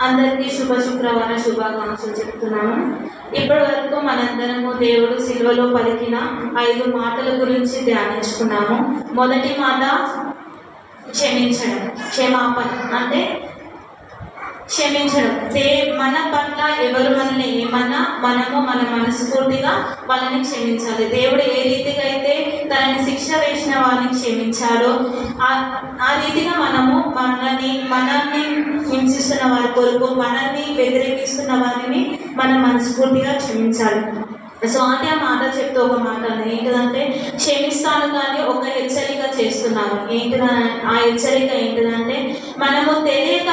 అందరికీ శుక్రవార శుభాకాంక్షలు చెప్తున్నాను. ఇప్పటి వరకు మనందరము దేవుడు సిలువలో పలికిన 5 మాటల గురించి ధ్యానించుకున్నాము. మొదటి మాట క్షమించడం, క్షమాపణ అంటే క్షమించడం. మన పట్ల ఎవరు మనల్ని ఏమన్నా మనము మన మనస్ఫూర్తిగా వాళ్ళని క్షమించాలి. దేవుడు ఏ రీతిగా అయితే తనని శిక్ష వేసిన వారిని క్షమించాడో ఆ రీతిగా మనము మనల్ని హింసిస్తున్న వారి కొరకు, మనల్ని వ్యతిరేకిస్తున్న వారిని మనం మనస్ఫూర్తిగా క్షమించాలి. సో అంటే ఆ మాట చెప్తే ఒక మాట ఏంటిదంటే క్షమిస్తాను కానీ ఒక హెచ్చరిక చేస్తున్నాను. ఆ హెచ్చరిక ఏంటిదంటే మనము తెలియక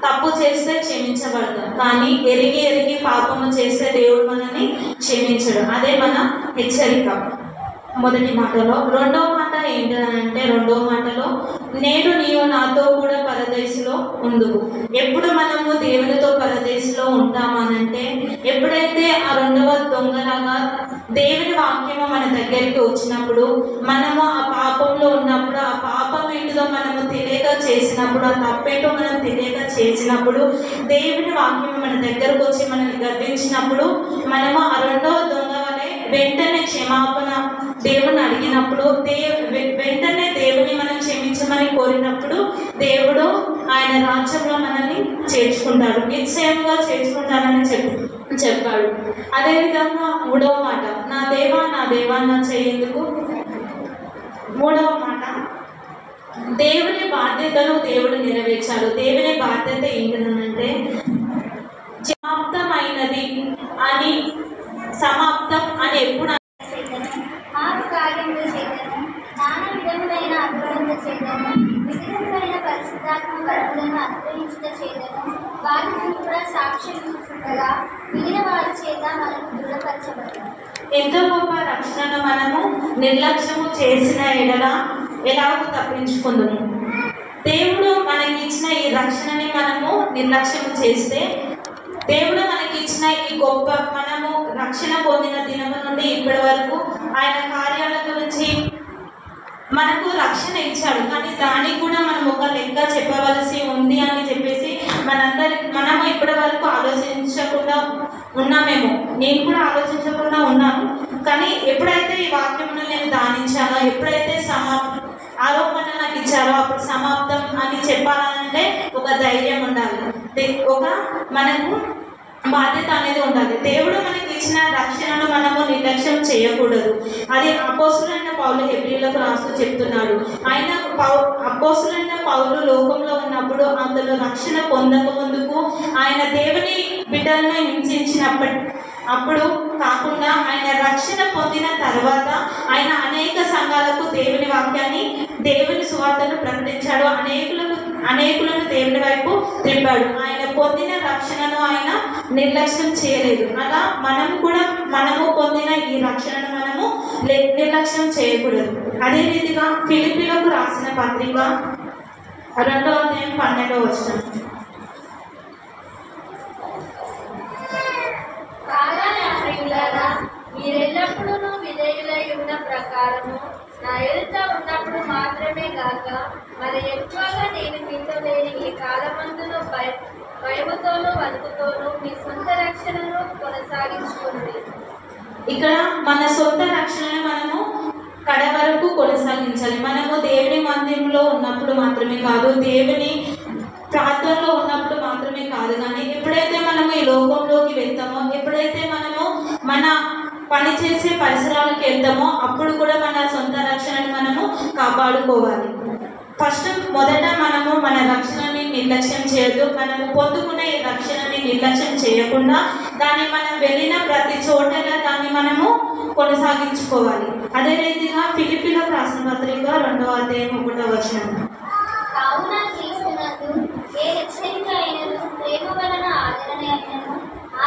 తప్పు చేస్తే క్షమించబడతాం, కానీ ఎరిగి పాపము చేస్తే దేవుడు మనల్ని క్షమించడు. అదే మన హెచ్చరిక మొదటి మాటలో. రెండవ మాట ఏంటంటే రెండవ మాటలో నేడు నీవు నాతో కూడా పరదేశంలో ఉండువు. ఎప్పుడు మనము దేవునితో పరదేశంలో ఉంటామనంటే ఎప్పుడైతే ఆ రెండవ దొంగలాగా దేవుని వాక్యము మన దగ్గరికి వచ్చినప్పుడు, మనము ఆ పాపంలో ఉన్నప్పుడు, ఆ పాపం ఏంటిదో మనము తెలియక చేసినప్పుడు, ఆ తప్పేంటో మనం తెలియక చేసినప్పుడు, దేవుని వాక్యం మన దగ్గరకు వచ్చి మనల్ని గర్వించినప్పుడు మనము ఆ రెండవ దొంగ వలె వెంటనే క్షమాపణ దేవుని అడిగినప్పుడు, వెంటనే దేవుని మనం క్షమించమని కోరినప్పుడు దేవుడు ఆయన రాజ్యంలో మనల్ని చేర్చుకుంటాడు, నిశ్చయంగా చేర్చుకుంటానని చెప్పాడు. అదేవిధంగా మూడవ మాట నా దేవా నా చేయేందుకు. మూడవ మాట దేవుని బాధ్యతను దేవుడు నెరవేర్చాడు. దేవుని బాధ్యత ఏంటంటే సమాప్తమైనది అని, సమాప్తం అని ఎప్పుడు ఎంతో గొప్ప రక్షణను మనము నిర్లక్ష్యము చేసిన ఎలాగో తప్పించుకుందాము. దేవుడు మనకి ఇచ్చిన ఈ రక్షణని మనము నిర్లక్ష్యం చేస్తే, దేవుడు మనకి ఇచ్చిన ఈ గొప్ప మనము రక్షణ పొందిన దినం నుండి ఇప్పటి వరకు ఆయన కార్యాల గురించి మనకు రక్షణ ఇచ్చాడు, కానీ దానికి కూడా మనం ఒక లెక్క చెప్పవలసి ఉంది అని చెప్పేసి మనము ఇప్పటి వరకు ఆలోచించకుండా ఉన్నామేమో. నేను కూడా ఆలోచించకుండా ఉన్నాను, కానీ ఎప్పుడైతే ఈ వాక్యమును నేను ధ్యానించానో, ఎప్పుడైతే ఆరోపణ నాకు ఇచ్చారో అప్పుడు సమాప్తం అని చెప్పాలంటే ఒక ధైర్యం ఉండాలి, ఒక మనకు బాధ్యత అనేది ఉండాలి. దేవుడు మనకి ఇచ్చిన రక్షణను మనము నిర్లక్ష్యం చేయకూడదు. అది అపోస్తులైన పౌలు హెబ్రీయులకు రాస్తూ చెప్తున్నాడు. ఆయన అపోస్తులైన పౌలు లోకంలో ఉన్నప్పుడు అందులో రక్షణ పొందక ముందుకు ఆయన దేవుని బిడ్డలను హింసించినప్పుడు కాకుండా ఆయన రక్షణ పొందిన తర్వాత ఆయన అనేక సంఘాలకు దేవుని వాక్యాన్ని, దేవుని సువార్తను ప్రకటించాడు. అనేకులను దేవుని వైపు తిప్పాడు. ఆయన పొందిన రక్షణను ఆయన నిర్లక్ష్యం చేయలేదు. అలా మనము పొందిన ఈ రక్షణను మనము నిర్లక్ష్యం చేయకూడదు. అదే రీతిగా ఫిలిప్పీలకు రాసిన పత్రిక 2వ అధ్యాయం 12వ వచనం. మీరెల్లప్పుడూ విధేయులై ఉన్న ప్రకారము నా ఎదుట ఉన్నప్పుడు మాత్రమే కాక మరి ఎక్కువగా నేను మీతో లేని ఈ కాలమందులో భయముతోనూ వణుకుతోనూ మీ సొంత రక్షణను కొనసాగించుకుంది. ఇక్కడ మన సొంత రక్షణను మనము కడ వరకు కొనసాగించాలి. మనము దేవుని మందిరంలో ఉన్నప్పుడు మాత్రమే కాదు, దేవుని ప్రార్థనలో ఉన్నప్పుడు మాత్రమే కాదు, కానీ ఎప్పుడైతే మనము ఈ లోకంలోకి వెళ్తామో, ఎప్పుడైతే మనము మన పని చేసే పరిసరాలకు వెళ్తామో అప్పుడు కూడా మన సొంత రక్షణను మనము కాపాడుకోవాలి. మొదట మనము మన రక్షణని నిర్లక్ష్యం చేయొద్దు. మనము పొందుకున్న ఈ రక్షణని నిర్లక్ష్యం చేయకుండా దాన్ని మనం వెళ్ళిన ప్రతి చోటగా దాన్ని మనము కొనసాగించుకోవాలి. అదే రీతిగా ఫిలిప్పీలకు రాసిన పత్రిక 2వ అధ్యాయం 1వ వచనం. కావున క్రీస్తునందు ఏ హెచ్చరిక అయినను, ప్రేమ వలన ఆదరణ అయినను,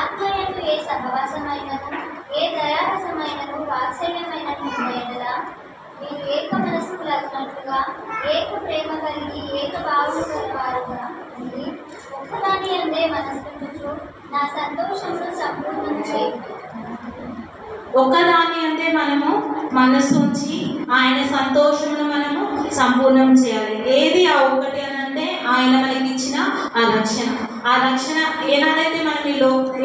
ఆత్మయందు ఏ సహవాసమైనను, ఏ దయారసమైనను, వాత్సల్యమైనను ఉండేలా మీరు ఏక మనస్కులగినట్లుగా ఏక ప్రేమ కలిగి ఏక భావన వారుగా ఉండి ఒక్కదాని అందే మనస్సు నా సంతోషమును సంపూర్ణం చేయండి. ఒకదాని అంటే మనము మనసు ఉంచి ఆయన సంతోషమును మనము సంపూర్ణం చేయాలి. ఏది ఆ ఒకటి అని అంటే ఆయన మనకి ఇచ్చిన ఆ రక్షణ. ఆ రక్షణ ఏనాడైతే మనం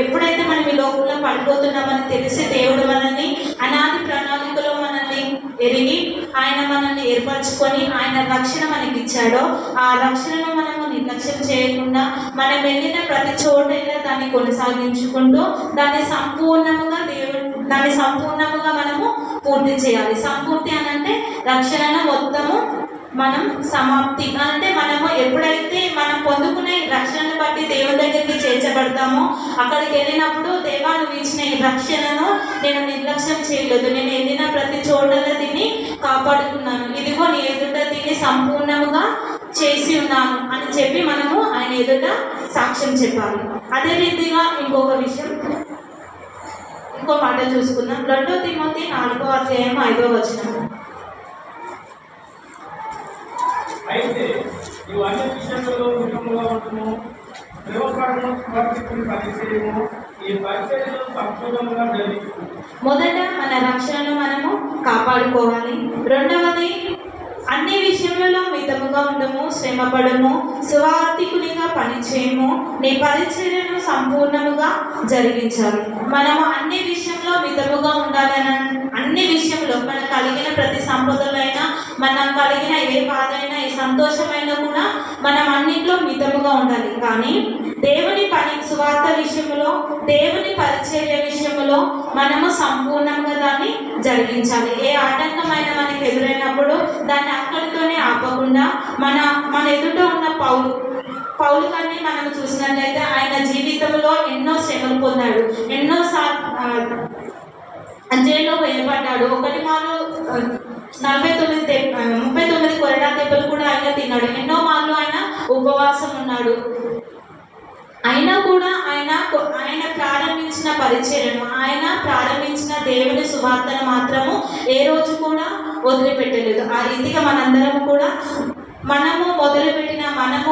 ఎప్పుడైతే మనం ఈ లోకంలో పడిపోతున్నామని తెలిసి దేవుడు మనల్ని అనాది ప్రణాళికలో మనల్ని ఎరిగి ఆయన మనల్ని ఏర్పరచుకొని ఆయన రక్షణ మనకి ఇచ్చాడో ఆ రక్షణను మనము నిర్లక్ష్యం చేయకుండా మనం వెళ్ళిన ప్రతి చోటైనా దాన్ని కొనసాగించుకుంటూ దాన్ని సంపూర్ణముగా మనము పూర్తి చేయాలి. సంపూర్తి అని అంటే రక్షణను మొత్తము మనం సమాప్తి అంటే మనము ఎప్పుడైతే మనం పొందుకునే రక్షణను బట్టి దేవుని దగ్గరికి చేర్చబడతామో అక్కడికి వెళ్ళినప్పుడు దేవా నువ్వు ఇచ్చిన ఈ రక్షణను నేను నిర్లక్ష్యం చేయలేదు, నేను వెళ్ళిన ప్రతి చోటలో దీన్ని కాపాడుకున్నాను, ఇదిగో నీ ఎదుట దీన్ని సంపూర్ణముగా చేసి ఉన్నాను అని చెప్పి మనము ఆయన ఎదుట సాక్ష్యం చెప్పాలి. అదే రీతిగా ఇంకొక విషయం, ఇంకో మాట చూసుకుందాం. 2 తిమోతి 4:5. అయితే నీవు అన్ని విషయంలో నిజముగా ఉంటును, ప్రేమపరము, సమర్పించుకుని పరిచయము, ఈ పరిచర్యను సంపూర్ణంగా జరిగించు. మొదట మన రక్షణను మనము కాపాడుకోవాలి. రెండవది అన్ని విషయములలో మితముగా ఉండము, శ్రమపడము, సువార్థికునిగా పనిచేయము, నీ పరిచర్యను సంపూర్ణముగా జరిగించాలి. మనము అన్ని విషయంలో మితముగా ఉండాలని, అన్ని విషయంలో మనకు కలిగిన ప్రతి సంపదలైనా, మనం కలిగిన ఏ బాధైనా ఏ సంతోషమైనా కూడా మనం అన్నింటిలో మితముగా ఉండాలి. కానీ దేవుని పని సువార్త విషయంలో, దేవుని పరిచర్య విషయంలో మనము సంపూర్ణంగా దాన్ని జరిగించాలి. ఏ ఆటంకమైన మనకి ఎదురైనప్పుడు దాన్ని అక్కడితోనే ఆపకుండా మన ఎదుట ఉన్న పౌలు గారిని మనం చూసినట్లయితే ఆయన జీవితంలో ఎన్నో శ్రమలు పొందాడు, జైల్లో వేయబడ్డాడు. 39 కొరడా దెబ్బలు కూడా ఆయన తిన్నాడు. ఎన్నో మార్లు ఆయన ఉపవాసం ఉన్నాడు. అయినా కూడా ఆయన ప్రారంభించిన పరిచర్యను, ఆయన ప్రారంభించిన దేవుని సువార్తను మాత్రము ఏ రోజు కూడా వదిలిపెట్టలేదు. ఆ రీతిగా మనందరం కూడా మనము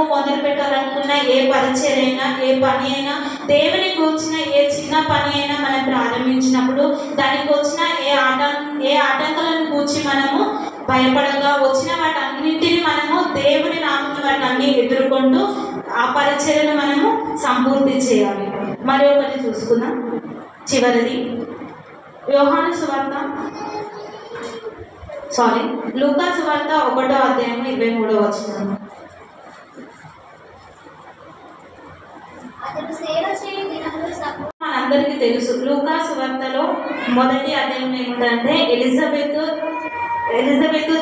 మొదలుపెట్టాలనుకున్న ఏ పరిచర్య అయినా, ఏ పని అయినా, దేవుని కూర్చిన ఏ చిన్న పని అయినా మనం ప్రారంభించినప్పుడు దానికి వచ్చిన ఏ ఆటంకాలను కూర్చి మనము భయపడగా వచ్చిన వాటన్నింటినీ మనము దేవుని నామమున వాటిని ఎదుర్కొంటూ ఆ పరిచర్యను మనము సంపూర్తి చేయాలి. మరి ఒకటి చూసుకుందాం, చివరిది లూకా సువార్త 1:23. మనందరికీ తెలుసు లూకా సువార్తలో మొదటి అధ్యాయం ఏమిటంటే ఎలిజబెత్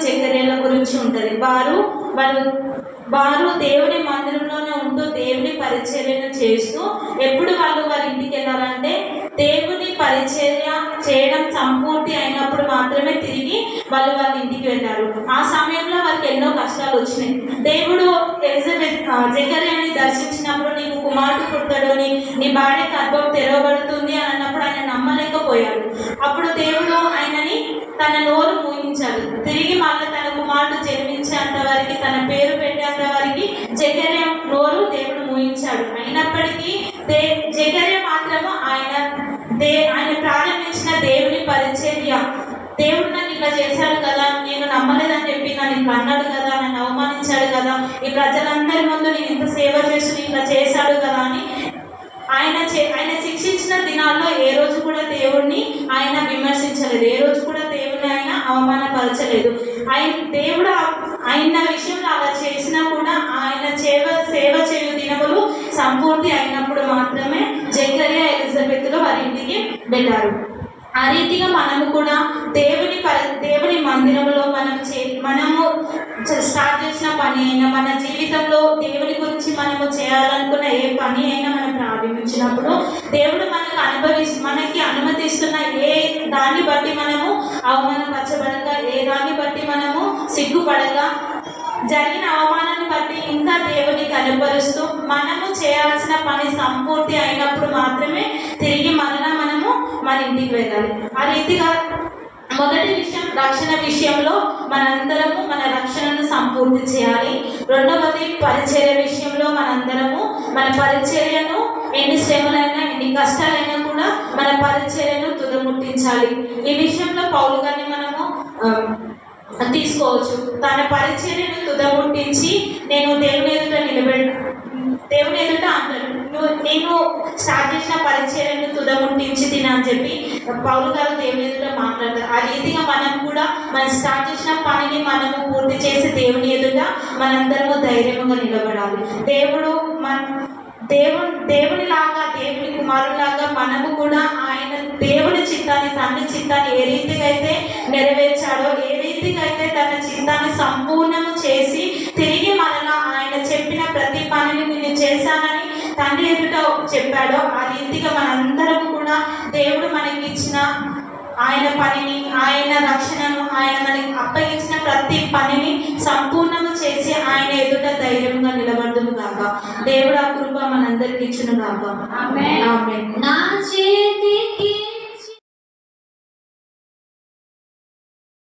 జకర్యాల గురించి ఉంటుంది. వారు దేవుని మందిరంలోనే ఉంటూ దేవుని పరిచర్యను చేస్తూ ఎప్పుడు వారి ఇంటికి వెళ్ళాలంటే దేవుని పరిచర్య చేయడం సంపూర్తి అయినప్పుడు మాత్రమే తిరిగి వాళ్ళ ఇంటికి వెళ్ళారు. ఆ సమయంలో వారికి ఎన్నో కష్టాలు వచ్చినాయి. దేవుడు జకర్యాని దర్శించినప్పుడు నీకు కుమారుడు పుడతాడు, నీ భార్య గర్భం తెరవబడుతుంది అని అన్నప్పుడు ఆయన నమ్మలేకపోయాడు. అప్పుడు దేవుడు ఆయనని తన నోరు మూయించాలి. తిరిగి మళ్ళీ తన కుమారుడు జన్మించేంత వరకు, తన పేరు పెట్టేంత వరకు జకర్య నోరు దేవుడు మూయించాడు. అయినప్పటికీ జకర్య మాత్రము ఆయన ప్రారంభించిన దేవుని పరిచర్య, దేవుడు నన్ను ఇట్లా చేశాడు కదా, నేను నమ్మలేదని చెప్పి నన్ను ఇట్లా అన్నాడు కదా, నన్ను అవమానించాడు కదా, ఈ ప్రజలందరి ముందు నేను ఇంత సేవ చేసి ఇట్లా చేశాడు కదా అని ఆయన శిక్షించిన దినాల్లో ఏ రోజు కూడా దేవుడిని ఆయన విమర్శించలేదు, ఏ రోజు కూడా దేవుడిని ఆయన అవమానపరచలేదు. దేవుడు ఆయన విషయంలో అలా చేసినా కూడా ఆయన సేవ చేయు దినములు సంపూర్తి అయినప్పుడు మాత్రమే జకర్యా ఎలిజబెత్లు వారి ఇంటికి వెళ్ళారు. ఆ రీతిగా మనము కూడా దేవుని మందిరంలో మనము స్టార్ట్ చేసిన పని అయినా, మన జీవితంలో దేవుని గురించి మనము చేయాలనుకున్న ఏ పని అయినా మనం ప్రారంభించినప్పుడు దేవుడు మనకి అనుమతిస్తున్న ఏ దాన్ని బట్టి మనము అవమానపరచబడక, ఏ దాన్ని బట్టి మనము సిగ్గుపడక, జరిగిన అవమానాన్ని బట్టి ఇంకా దేవుని కనపరుస్తూ మనము చేయాల్సిన పని సంపూర్తి అయినప్పుడు మాత్రమే తిరిగి మనము మన ఇంటికి వెళ్ళాలి. ఆ రీతిగా మొదటి విషయం రక్షణ విషయంలో మనందరము మన రక్షణను సంపూర్తి చేయాలి. రెండవది పరిచర్య విషయంలో మనందరము మన పరిచర్యను ఎన్ని శ్రమలైనా ఎన్ని కష్టాలైనా కూడా మన పరిచర్యను తుదముట్టించాలి. ఈ విషయంలో పౌలు గారిని మనము తీసుకోవచ్చు. తన పరిచర్యను తుదముట్టించి నేను దేవుని ఎదుట అంటాడు, నేను స్టార్ట్ చేసిన పరిచర్యను తుదముట్టించి తిన అని చెప్పి పౌలు గారు దేవుని ఎదుట మాట్లాడతారు. ఆ రీతిగా మనం కూడా మనం స్టార్ట్ చేసిన పనిని మనము పూర్తి చేసి దేవుని ఎదుట మనందరము ధైర్యంగా నిలబడాలి. దేవునిలాగా దేవుని కుమారులాగా మనము కూడా ఆయన దేవుని చిత్తాన్ని, తండ్రి చిత్తాన్ని ఏ రీతిగా అయితే నెరవేర్చాడో, ఏ రీతిగా అయితే తన చిత్తాన్ని సంపూర్ణము చేసి తిరిగి మనలా ఆయన చెప్పిన ప్రతి పనిని నేను చేశానని తండ్రి ఎదుట చెప్పాడో, ఆ రీతిగా మనందరం కూడా దేవుడు మనకి ఇచ్చిన ఆయన పనిని, ఆయన రక్షణను, ఆయన మనకి అప్పగించిన ప్రతి పనిని సంపూర్ణము చేసి ఆయన ఎదుట ధైర్యంగా నిలబడుదుము గాక. దేవుడు ఆ కృప మనందరికి ఇచ్చును గాక. ఆమేన్. నా చేతికి